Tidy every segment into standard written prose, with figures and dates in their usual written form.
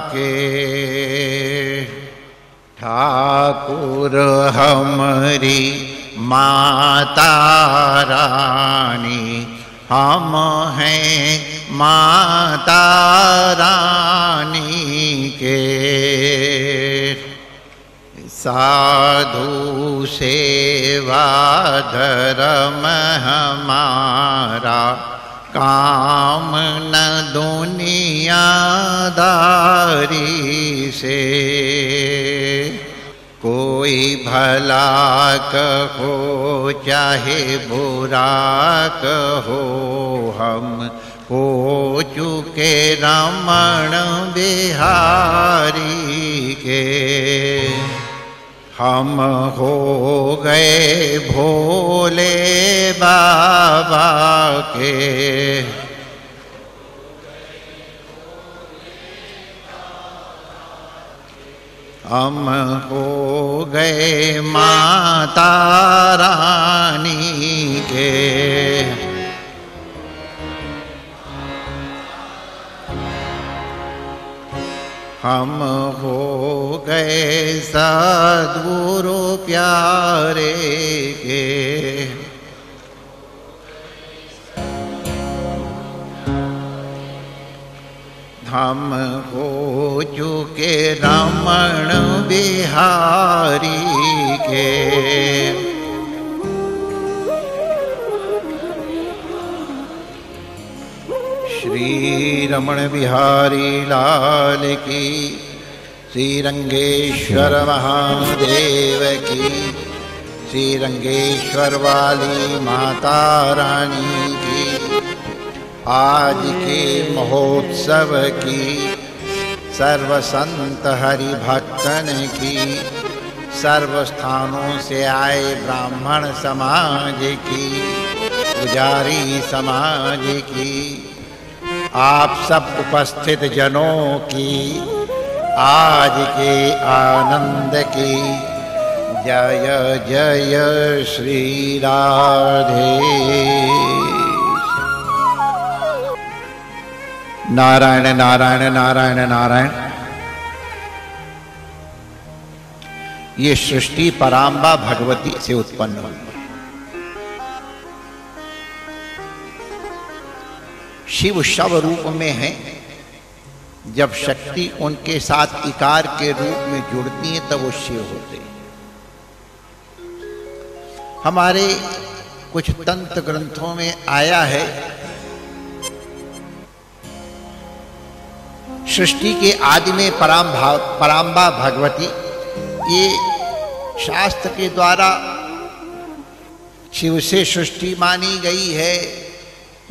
के ठाकुर हमारी माता रानी, हम हैं माता रानी के। साधु सेवा धर्म हमारा, काम न दुनियादारी से। कोई भला कहो चाहे बुरा कहो, हम हो चुके रमण बिहारी के। हम हो गए भोले बाबा के। हम हो गए माता रानी के। हम हो गए सद्गुरु प्यारे के। हम हो चुके रमण बिहारी के। श्री रमण बिहारी लाल की, श्री रंगेश्वर महादेव की, श्री रंगेश्वर वाली माता रानी की। आज के महोत्सव की, सर्व संत हरि भक्तन की, सर्व स्थानों से आए ब्राह्मण समाज की, पुजारी समाज की, आप सब उपस्थित जनों की आज के आनंद की जय जय श्री राधे। नारायण नारायण नारायण नारायण। ये सृष्टि पराम्बा भगवती से उत्पन्न हुई। शिव शव रूप में है। जब शक्ति उनके साथ इकार के रूप में जुड़ती है तब वो शिव होते हैं। हमारे कुछ तंत्र ग्रंथों में आया है, सृष्टि के आदि में पराम्बा भगवती, ये शास्त्र के द्वारा शिव से सृष्टि मानी गई है,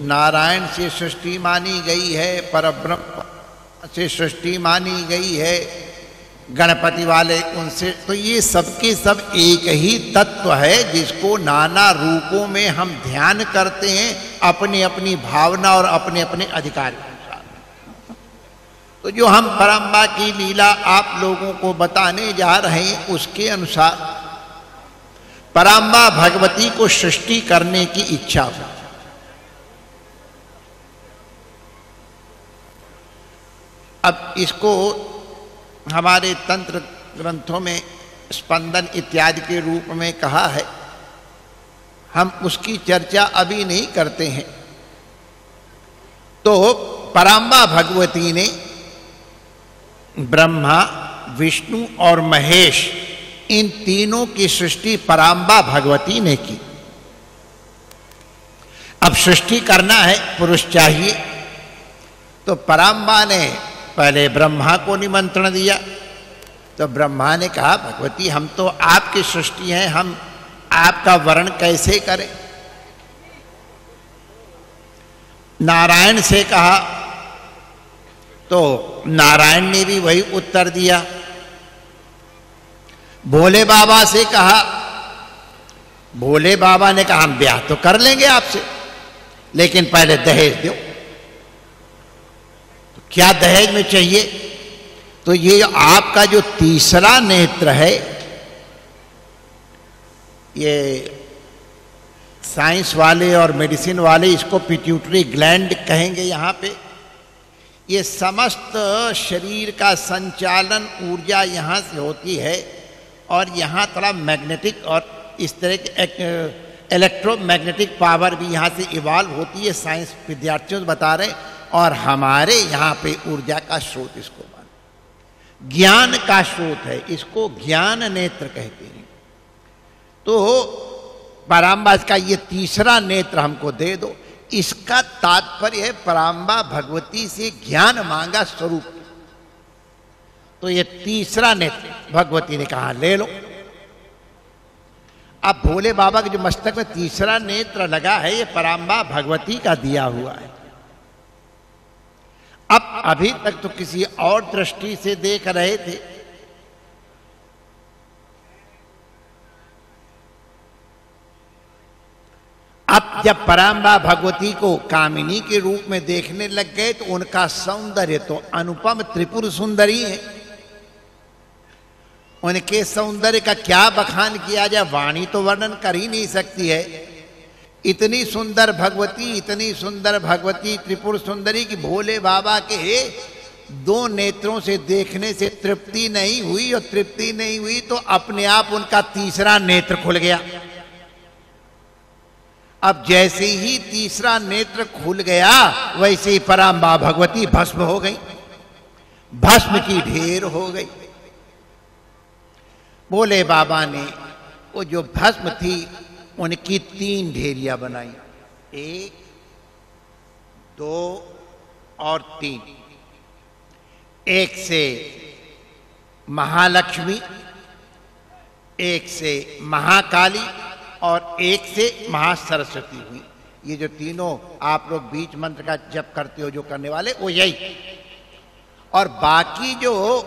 नारायण से सृष्टि मानी गई है, परब्रह्म से सृष्टि मानी गई है, गणपति वाले उनसे। तो ये सबके सब एक ही तत्व है जिसको नाना रूपों में हम ध्यान करते हैं अपनी अपनी भावना और अपने अपने अधिकार के अनुसार। तो जो हम पराम्बा की लीला आप लोगों को बताने जा रहे हैं उसके अनुसार पराम्बा भगवती को सृष्टि करने की इच्छा हो। अब इसको हमारे तंत्र ग्रंथों में स्पंदन इत्यादि के रूप में कहा है, हम उसकी चर्चा अभी नहीं करते हैं। तो पराम्बा भगवती ने ब्रह्मा, विष्णु और महेश इन तीनों की सृष्टि पराम्बा भगवती ने की। अब सृष्टि करना है, पुरुष चाहिए, तो पराम्बा ने पहले ब्रह्मा को निमंत्रण दिया। तो ब्रह्मा ने कहा भगवती हम तो आपकी सृष्टि हैं, हम आपका वर्ण कैसे करें। नारायण से कहा तो नारायण ने भी वही उत्तर दिया। भोले बाबा से कहा, भोले बाबा ने कहा हम ब्याह तो कर लेंगे आपसे, लेकिन पहले दहेज दो। तो क्या दहेज में चाहिए? तो ये आपका जो तीसरा नेत्र है, ये साइंस वाले और मेडिसिन वाले इसको पिट्यूटरी ग्लैंड कहेंगे। यहाँ पे ये समस्त शरीर का संचालन ऊर्जा यहाँ से होती है और यहाँ थोड़ा मैग्नेटिक और इस तरह के इलेक्ट्रोमैग्नेटिक पावर भी यहाँ से इवॉल्व होती है, साइंस विद्यार्थियों से बता रहे। और हमारे यहाँ पे ऊर्जा का स्रोत इसको मान, ज्ञान का स्रोत है, इसको ज्ञान नेत्र कहते हैं। तो पराम्बा का ये तीसरा नेत्र हमको दे दो, इसका तात्पर्य है पराम्बा भगवती से ज्ञान मांगा स्वरूप। तो ये तीसरा नेत्र भगवती ने कहा ले लो। अब भोले बाबा के जो मस्तक में तीसरा नेत्र लगा है ये पराम्बा भगवती का दिया हुआ है। अब अभी तक तो किसी और दृष्टि से देख रहे थे, अब जब पराम्बा भगवती को कामिनी के रूप में देखने लग गए तो उनका सौंदर्य तो अनुपम त्रिपुर सुंदरी है। उनके सौंदर्य का क्या बखान किया जाए, वाणी तो वर्णन कर ही नहीं सकती है। इतनी सुंदर भगवती त्रिपुर सुंदरी की भोले बाबा के दो नेत्रों से देखने से तृप्ति नहीं हुई, और तृप्ति नहीं हुई तो अपने आप उनका तीसरा नेत्र खुल गया। अब जैसे ही तीसरा नेत्र खुल गया वैसे ही पराम्बा भगवती भस्म हो गई, भस्म की ढेर हो गई। भोले बाबा ने वो जो भस्म थी उनकी 3 ढेरियां बनाई, 1, 2 और 3। एक से महालक्ष्मी, एक से महाकाली और एक से महासरस्वती हुई। ये जो तीनों आप लोग बीच मंत्र का जप करते हो, जो करने वाले वो यही। और बाकी जो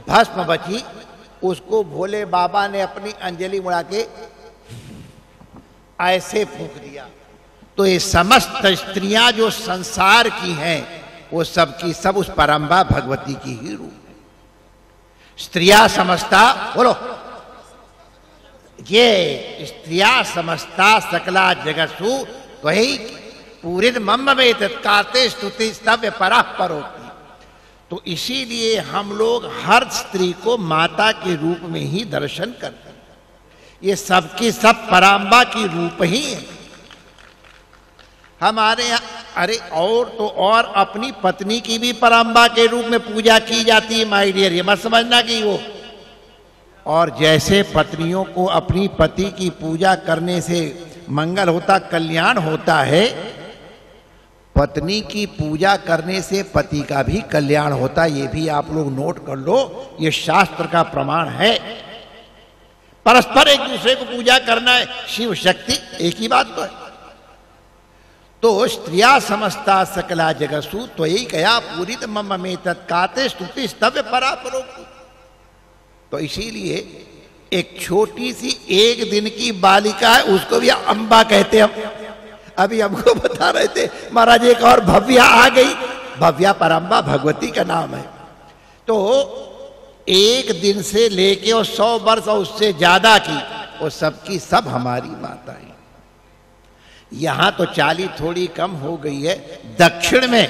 भस्म बची उसको भोले बाबा ने अपनी अंजलि मुड़ा के ऐसे फूंक दिया। तो ये समस्त स्त्रियां जो संसार की हैं वो सब की सब उस पराम्बा भगवती की ही रूप है। स्त्रिया समस्ता, बोलो, ये स्त्रिया समस्ता सकला जगत्सु त्वयि पूरित मम में तत्काते स्तुति स्तव्य परापरोक्ति। तो इसीलिए हम लोग हर स्त्री को माता के रूप में ही दर्शन करते हैं। ये सबकी सब पराम्बा की रूप ही है हमारे यहाँ। अरे और तो और अपनी पत्नी की भी पराम्बा के रूप में पूजा की जाती है माय डियर, ये मत समझना कि वो। और जैसे पत्नियों को अपनी पति की पूजा करने से मंगल होता, कल्याण होता है, पत्नी की पूजा करने से पति का भी कल्याण होता है। ये भी आप लोग नोट कर लो, ये शास्त्र का प्रमाण है। परस्पर एक दूसरे को पूजा करना है, शिव शक्ति एक ही बात तो है। तो स्त्रिया समस्ता सकला जगसु तो यही कया पूरित मम में तत्काते स्तुति स्तव्य परापरोक्ति। तो इसीलिए एक छोटी सी 1 दिन की बालिका है, उसको भी अम्बा कहते हैं हम। अभी हमको बता रहे थे महाराज एक और भव्या आ गई, भव्या पराम्बा भगवती का नाम है। तो 1 दिन से लेके और 100 वर्ष और उससे ज्यादा की वो सबकी सब हमारी माता है। यहां तो 40 थोड़ी कम हो गई है, दक्षिण में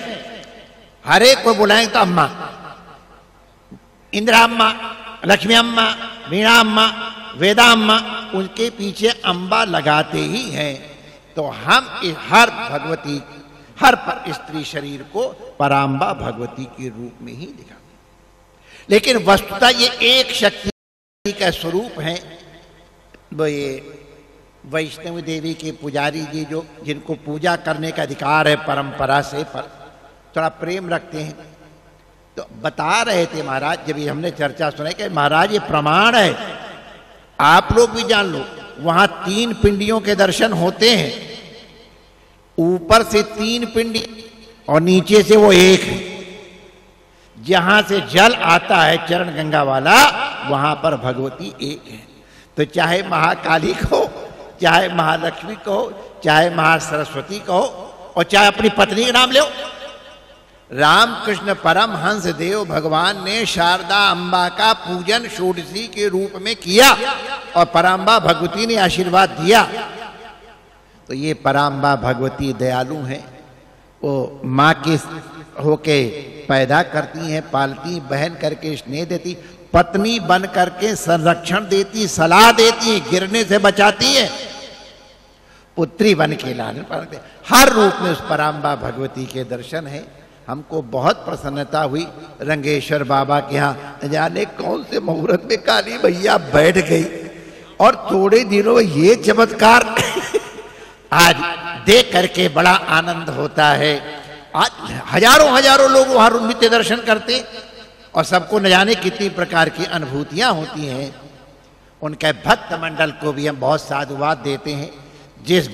हर एक को बुलाएंगे तो अम्मा, इंदिरा अम्मा, लक्ष्मी अम्मा, वीणा अम्मा, वेदा अम्मा, उनके पीछे अम्बा लगाते ही हैं। तो हम हर भगवती, हर पर स्त्री शरीर को पराम्बा भगवती के रूप में ही दिखाते हैं। लेकिन वस्तुतः ये एक शक्ति का स्वरूप है। वो ये वैष्णवी देवी के पुजारी जी जो जिनको पूजा करने का अधिकार है परंपरा से, पर थोड़ा प्रेम रखते हैं, तो बता रहे थे महाराज, जब ये हमने चर्चा सुनाई कि महाराज ये प्रमाण है, आप लोग भी जान लो, वहां 3 पिंडियों के दर्शन होते हैं। ऊपर से 3 पिंडी और नीचे से वो एक है। जहां से जल आता है चरण गंगा वाला, वहां पर भगवती एक है। तो चाहे महाकाली को, चाहे महालक्ष्मी को, चाहे महासरस्वती को, और चाहे अपनी पत्नी का नाम लो, रामकृष्ण परमहंस देव भगवान ने शारदा अम्बा का पूजन षोडशी के रूप में किया और पराम्बा भगवती ने आशीर्वाद दिया। तो ये पराम्बा भगवती दयालु हैं, वो माँ के होके पैदा करती हैं, पालती, बहन करके स्नेह देती, पत्नी बन करके संरक्षण देती, सलाह देती, गिरने से बचाती है, पुत्री बन के लालन पालन, हर रूप में उस पराम्बा भगवती के दर्शन है। हमको बहुत प्रसन्नता हुई रंगेश्वर बाबा के यहाँ, न जाने कौन से मुहूर्त में काली भैया बैठ गई और थोड़े दिनों में ये चमत्कार आज देख करके बड़ा आनंद होता है। आज हजारों हजारों लोग वहां नित्य दर्शन करते और सबको न जाने कितनी प्रकार की अनुभूतियां होती हैं। उनके भक्त मंडल को भी हम बहुत साधुवाद देते हैं। जिस